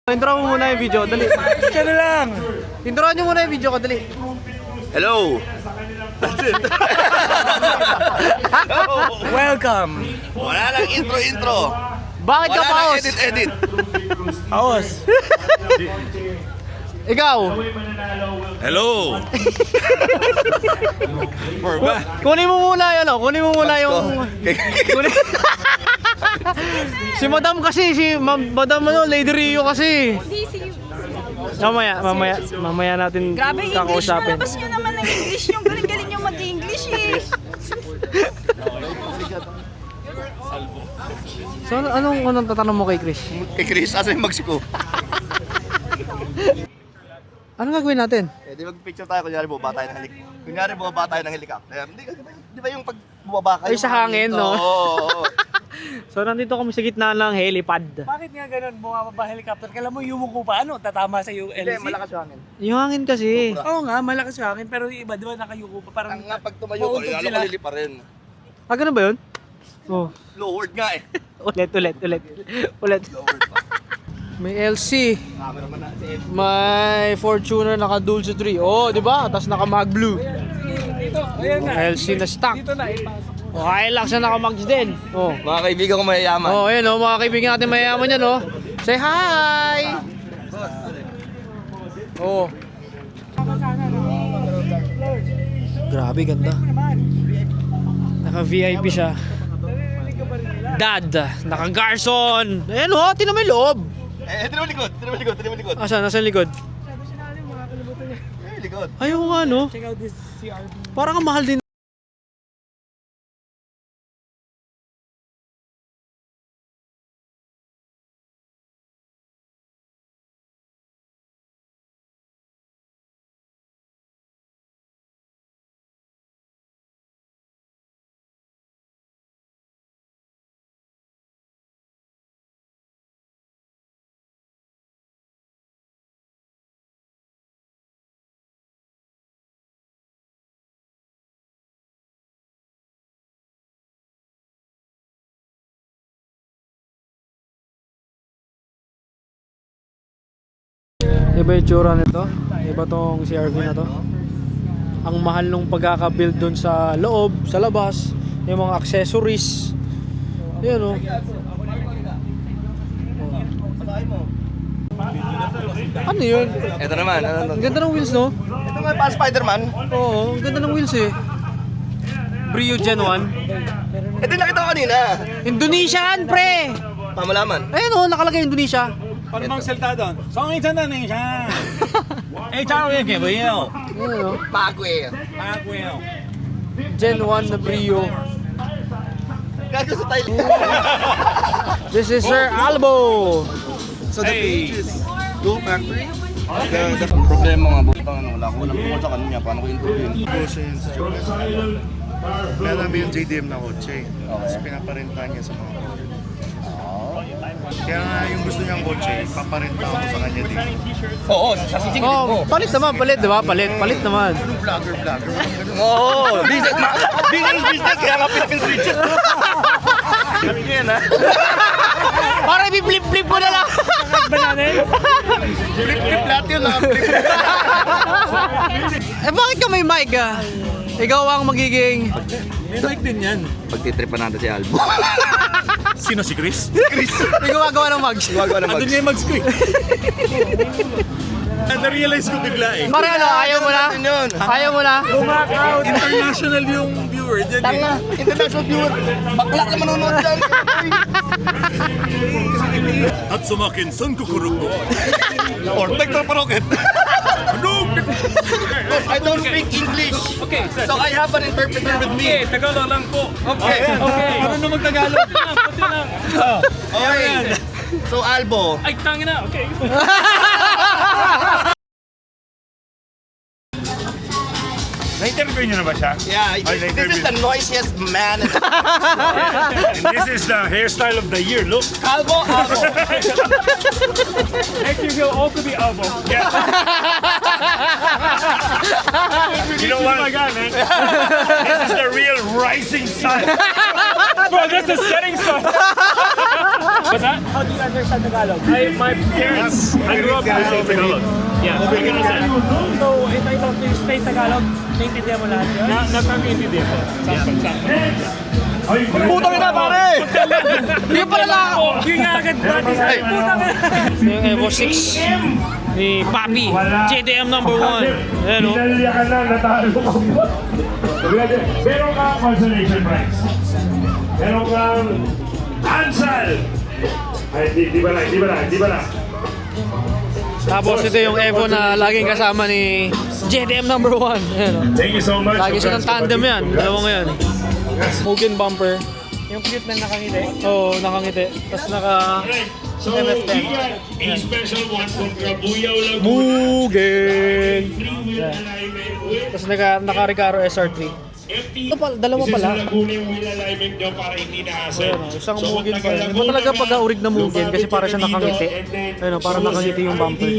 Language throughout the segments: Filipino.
Intro mo muna yung video, dali. Siya na lang. Introan nyo muna yung video ko, dali. Hello! Welcome. Wala lang intro. Bakit ka Wala lang paus? edit. Aos. Ikaw, Hello! Forba. kunin mo muna yun, kunin mo muna yung... Kunin... Si Madam kasi, Madam Lady Rio kasi. Mamaya natin Grabe, English. kakausapin. Malabas nyo naman ng English. Yung galing-galing nyo mag-English eh. So, anong tatanong mo kay Chris? Kay Chris, asa yung mags ko? Anong gagawin natin? Di mag-picture tayo, kunyari bumaba tayo ng helicopter. Di ba yung pag bumaba kayo? Ay, sa hangin, no? Oo. So, nandito kami sa gitna ng helipad. Bakit nga ganun? Bumababa helicopter. Kala mo yumuko pa ano? Tatama sa yung Hindi, LC? malakas yung hangin. Yung hangin kasi. Oo nga, malakas yung hangin. Pero yung iba, di ba nakayuko pa? Parang Ang nga pag tumayo ko, mauntog lalo sila. malili pa rin. Ah, ganun ba yun? Oh. Lowered nga eh. Ulit. Lowered pa. May LC. Cameraman na si Ed. May Fortuner naka dual sa 3. Oh, di ba? Tapos naka mag blue. Dito, ayan na. LC na stock. Dito na, ipasok. Oh, Hilux na naka mags din. Oh. Mga kaibigan ko mayayaman. Oh, ayan oh, mga kaibigan natin mayaman yan oh. Say hi. Oh. Grabe ganda. Naka VIP siya. Dad, naka Garson. Ayan oh, tinan mo yung loob. Tinan mo likod. Asan? Nasaan likod? Likod. Ayaw nga no. Check out this CRV. Parang ang mahal din. Iba yung tsura nito. Iba tong CRV na to. Ang mahal nung pagkakabuild dun sa loob, sa labas, yung mga accessories. Yan o. Ano yun? Ito naman. Ang ganda ng wheels no? Ito nga pa Spider-Man. Oo, ang ganda ng wheels eh. Brio Gen 1. Ito yung nakita ko kanina. Indonesian pre! Pamalaman. Ayun o, nakalagay Indonesia. Paano bang salta doon? Song isang na siya. Eh, charo yan kaya ba yun? Ayun o. Pagwe. Ako yun. Gen 1 na Brio. Gago sa Thailand. This is Sir Albo. So the page is Go Factory. Ang problema nga, butang ano, wala ko walang tungkol sa kanya, paano ko interviewin? Negosyo yun sa Japan. Kaya namin yung JDM na kotse. Tapos pinaparenta niya sa mga kotse. Kaya nga yung gusto niyang kotse, paparenta ako sa kanya din. Oo, sa sising mo. Oh, palit naman, di ba? Palit naman. Vlogger. Oo, business, kaya nga pinapin-switch. Sabi niya yan ha. Para i-flip-flip mo na lang. Flip lahat yun ha. Eh bakit ka may mic ah? Ikaw ang magiging... May mic din yan. Pagtitripan natin si Albo. Sino si Chris? Ikaw gagawa ng mags. Gumagawa ng Andun mags. niya yung mags ko eh. Na-realize ko bigla eh. Pare ano, ayaw mo na? Yun. Ayaw mo na? International yung viewer dyan eh. Tanga, international viewer. Bakla ka manonood dyan. At sumakin, son kukuroko. Or Vector Paroket. I don't speak English. Okay, So I have an interpreter with me. okay, Tagalog lang po. Okay. Okay. Marunong mag-Tagalog. Puti lang. Okay. So Albo, Ay, tangin na. Okay. Na-interview nyo na ba siya? yeah, this is the noisiest man. And this is the hairstyle of the year. Look. Albo. Actually, he'll also be elbow. You know what? Oh my God, man. This is the real rising sun. Bro, that's a setting sun. What's that? How do you understand Tagalog? My parents, I grew up in Tagalog. Yeah, I can understand. So, if I talk to you straight Tagalog, naiintindihan mo lahat yun? Nakakaintindi ko. Putang ina, pare! Hindi pala lang ako. Yun nga agad dati sa putang ina. Yung Evo 6 ni Papi, JDM number 1. Ayan o. Pinalya ka na, natalo ka mo. Meron kang consolation prize. Meron kang Ansal. Ay, di ba na. Tapos ito yung Evo na laging kasama ni JDM number 1. Ayan o. Thank you so much. Lagi silang tandem yan. Dalawang ngayon. Mugen bumper. Yung cute na nakangiti. Oo, nakangiti. Tapos naka So, MF10. we got a special one from Grabuyaw Laguna. Mugen. Three-wheel alignment with Tapos naka-Recaro SR3. FT. Ito pala, dalawa Isa pala. sa Laguna yung wheel alignment nyo para hindi na-hassle. Ayan o, isang So, Mugen kung pa rin. Iba taga-Laguna talaga ka, pagka-urig na Mugen kasi lumapit para ka siya dito, nakangiti. and then, Ayun o, parang nakangiti yung bumper.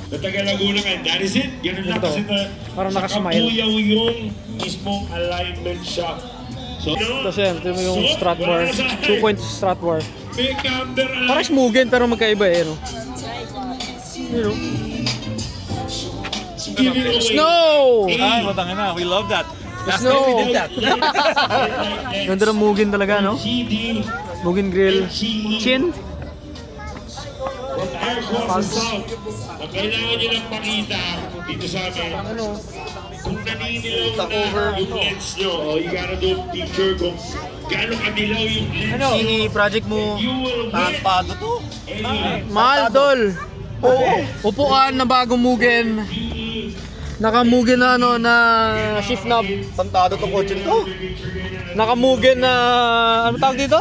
Sa taga-Laguna ka, that is it. Ganun lang Ito, kasi parang nakasmile. Kapuyaw yung mismong alignment shop. So, Tapos yan, ito yung strut bar. 2-point strut bar. may camber alignment. Parang Mugen pero magkaiba eh, no? Yun o. Giving away Snow! Ay, putang ina. We love that. Last Snow! time we did that. Ganda ng Mugen talaga, no? GD, Mugen grill. Chin? Aircon South. Ang kailangan nyo lang makita dito sa amin, Ano? kung naninilaw na yung lens nyo, you gotta do a picture kung gaano kadilaw yung lens Ano? nyo. I-project mo. You will win Tampado to. Mahal, tol. Upuan na bagong Mugen. Naka-Mugen na ano na shift knob. Tantado tong kotse to. Naka-Mugen na ano tawag dito?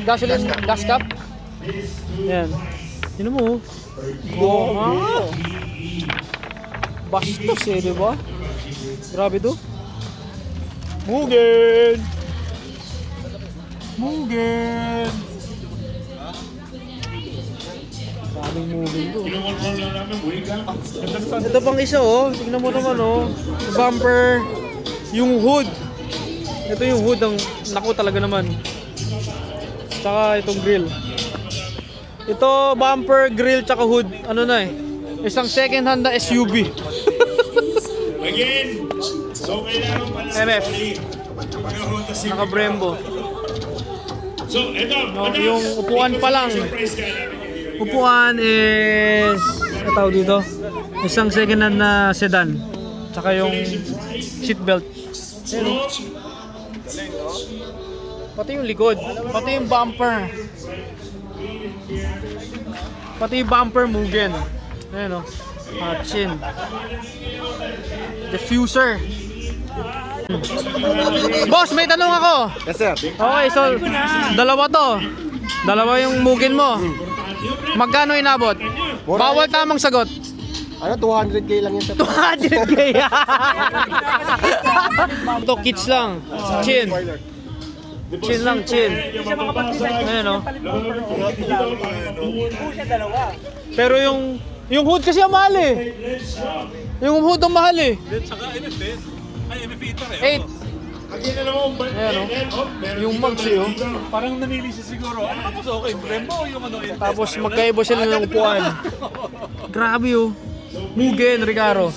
Gasoline gas cap. Yan. Yun mo. Ah. Bastos eh, di ba? Grabe to. Mugen. Mugen. Daming Mugen to. Kinukontrol lang namin, wake up. Ito pang isa oh, tignan mo naman oh. Bumper, yung hood. Ito yung hood ang naku talaga naman. Tsaka itong grill. Ito bumper, grill, tsaka hood. Ano na eh. Isang second hand na SUV. Again, so kailangan pala MF. Naka Naka Brembo. So, eto, No, yung upuan pa lang. Upuan is ano tawag dito? Isang second hand na sedan. Tsaka yung seatbelt. Ayan, oh. Pati yung likod, pati yung bumper. Pati yung bumper Mugen. Ayan o. Chin. Diffuser. Boss, may tanong ako. Yes, sir. Okay, so dalawa to. Dalawa yung Mugen mo. Magkano inabot? Bawal tamang sagot. Ano, 200k lang yan, sir. 200k. Ito kits lang. Chin. Chin lang, chin. Ayan o. Pero yung hood kasi ang mahal eh. Yung hood ang mahal eh. Tsaka MF din. Ay, MF ito eh. 8. Ayan o. Yung mags eh o. Parang namili siya siguro. Ano ba so okay? Brembo o yung ano? Tapos magkaiba sila ng upuan. Grabe o. Mugen, Recaro.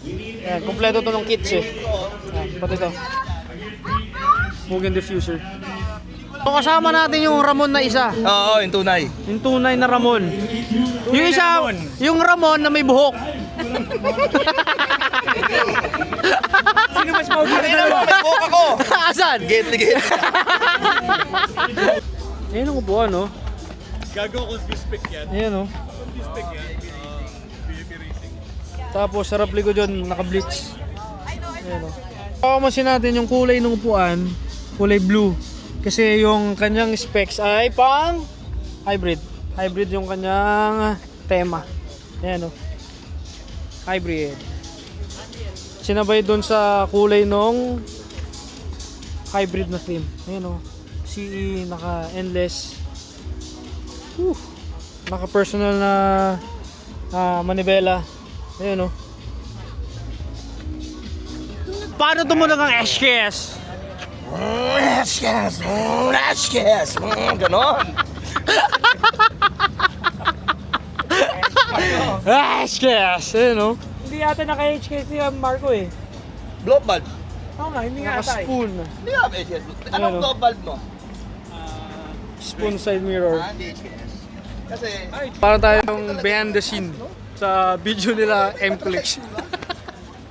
Ayan, kompleto to ng kits eh. Ayan, pati to. Mugen diffuser. So kasama natin yung Ramon na isa. Oo, yung tunay. Yung tunay na Ramon. Yung isa, yung Ramon na may buhok. Sino mas maulit na Ano, may buhok ako. Asan? Gate. Ayan ang upuan no. Gago kung pispik yan. Ayan no. Pispik yan. PVP Racing. Tapos sarap likod yun, naka-bleach. Ayan o. Pakamansin natin yung kulay ng upuan, kulay blue. Kasi yung kanyang specs ay pang hybrid. Hybrid yung kanyang tema. Ayan o. Hybrid. Sinabay doon sa kulay ng hybrid na theme. Ayan o. CE, naka-endless. Naka-personal na manibela. Ayan o. Paano tumunog ang SKS? Yes, ganon. HKS! Ayun o. Hindi yata naka-HK si Marco eh. Blow valve. Oo nga, hindi nga ata eh. Naka-spoon. Hindi nga ba HKS? Anong Ano? blow valve mo? Spoon side mirror. Hindi HKS. Kasi, Parang tayong behind the scene sa video nila M-Clicks.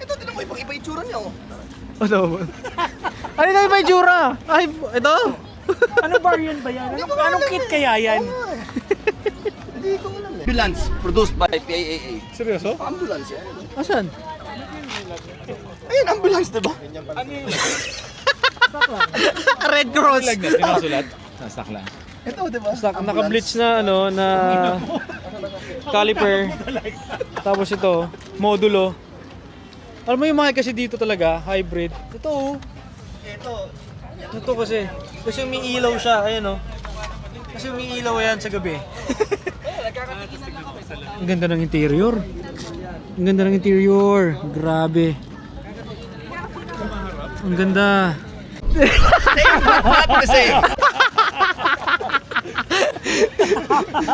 ito din mo, ibang iba itsura niya oh. Ano ba? Ano na yung may jura? Ay, ito? Anong variant ba yan? Anong kit kaya yan? Hindi ko alam eh. Ambulance, produced by PAAA. Seryoso? Ambulance yan. Asan? Ayun, ambulance diba? Red Cross. Sinusulat? Stock lang. Ito diba? Naka-blitz na ano, na caliper. Tapos ito, modulo. Alam mo yung mga kasi dito talaga, hybrid. Ito oh. Ito kasi. Kasi umiilaw siya, ayan oh. Kasi umiilaw yan sa gabi. Ang ganda ng interior. Ang ganda ng interior. Grabe. Ang ganda. Not the same.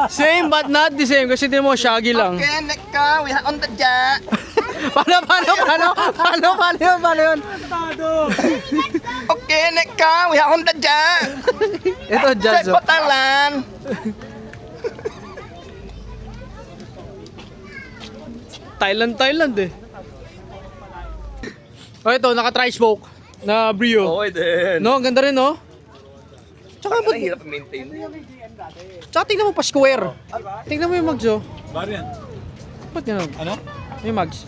Same but not the same kasi di mo shaggy lang. Okay, next ka, we are on the jack. Paano yun? Okay, next ka, we are on the jack. Ito, Check jazz oh. batalan. Thailand eh. Oh, ito, naka-tri-spoke na Brio. Okay din. No, ang ganda rin, no? Tsaka, Ang hirap maintain. tsaka tingnan mo pa square. Tingnan mo yung mags, oh. Variant. Ba't ganun? Ano? Yung mags.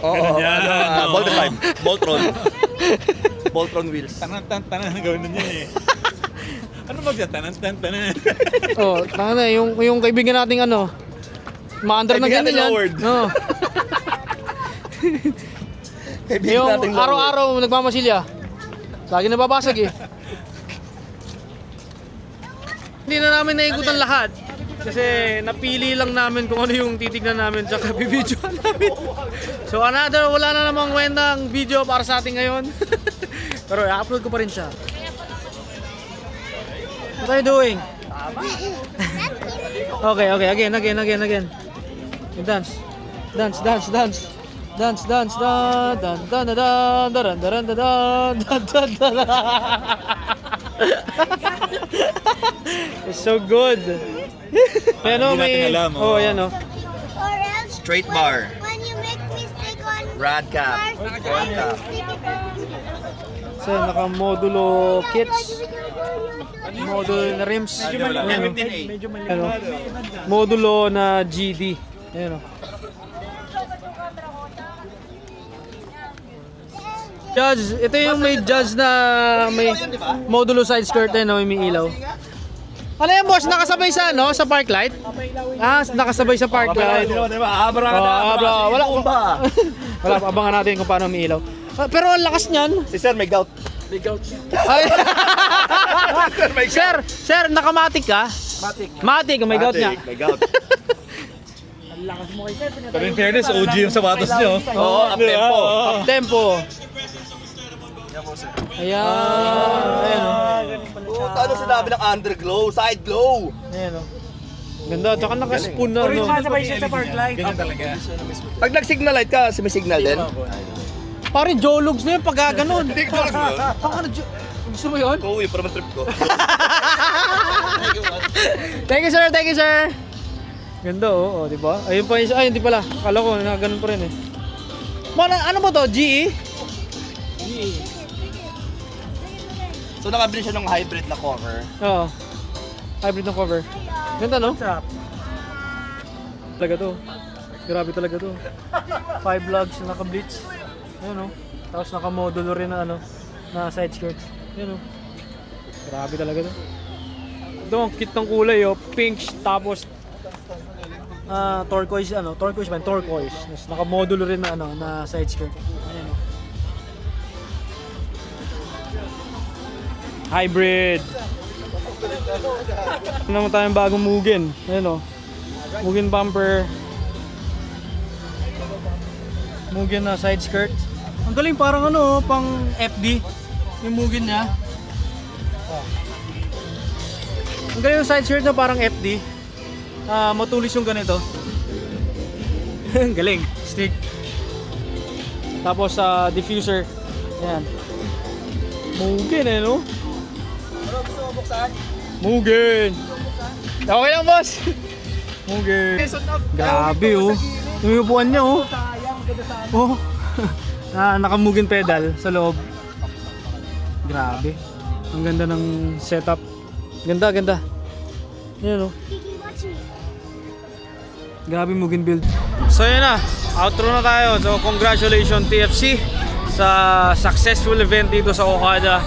Oo, Voltron. Voltron. Voltron wheels. Tanan ang gawin nun yun eh. Ano ba yan? Tanan. Oh, tanga na, yung kaibigan nating ano, maandar ng Kaibigan ganyan nating yan. Lord. No. Yung nating araw-araw nagmamasilya. Lagi nababasag eh. Hindi na namin naikutan lahat. Kasi napili lang namin kung ano yung titignan namin tsaka bibidyoan namin. So another, wala na namang kwentang video para sa atin ngayon. Pero i-upload ko pa rin siya. What are you doing? Okay, again. You dance. Dance. It's so good. Ano Hindi natin alam, oh. Oh, ayan oh. Or else, Straight bar. when you make mistake on Rad cap. cars, Rad cap. stick it on. So, naka-modulo kits. Modulo na rims. Ayan, oh. Medyo mali. Ano? Modulo na GD. Ayan o. Judge, ito yung may judge na may modulo side skirt eh, no? May ilaw. Ano yan boss? Nakasabay sa ano? Sa park light? Ah, nakasabay sa park light. Abra Wala. Wala, abangan natin kung paano may ilaw. Pero ang lakas niyan. Si Sir may gout. Ay. Sir, nakamatic ka? Matic, may gout niya. May gout. Pero in fairness, OG yung sapatos niyo. Oo, up tempo. Up tempo. Ayan. Ayan o. Ano sinabi ng underglow? Side glow. Ayan o. Ganda. Tsaka naka-spoon na ano. Sabay siya sa park light. Ganyan talaga. Pag nag-signal light ka, may signal din. Pare, jologs na yun pag gaganon. Hindi ko alam yun. Gusto mo yun? Oo, yung parang trip ko. Thank you sir. Ganda oh, di ba? Ayun pa yung ay hindi pala. Akala ko na ganun pa rin eh. Ano ba to? GE? So nakabili siya ng hybrid na cover. Oo. Hybrid ng cover. Ganda no? Talaga to. Grabe talaga to. 5 lugs na naka-blitz. Ayun oh. Tapos naka-modulo rin na ano, na side skirt. Ayun oh. Grabe talaga to. Ito ang cute ng kulay oh, pink tapos turquoise turquoise. Tapos naka-modulo rin na ano, na side skirt. Ayun oh. Hybrid. Ano naman tayong bagong Mugen. Ayun oh. Mugen bumper. Mugen na side skirt. Ang galing, parang ano, pang FD yung Mugen niya. Ang galing yung side skirt na parang FD. Matulis yung ganito. Ang galing. Stick. Tapos diffuser. Ayan. Mugen eh, no? Ano gusto mo buksan? Mugen. Okay lang, boss. Mugen. Grabe, oh. Yung upuan niya, oh. Oh. Nakamugen pedal sa loob. Grabe. Ang ganda ng setup. Ganda, ganda. Yan, oh. Grabe Mugen build. So yun na, outro na tayo. So congratulations TFC sa successful event dito sa Okada.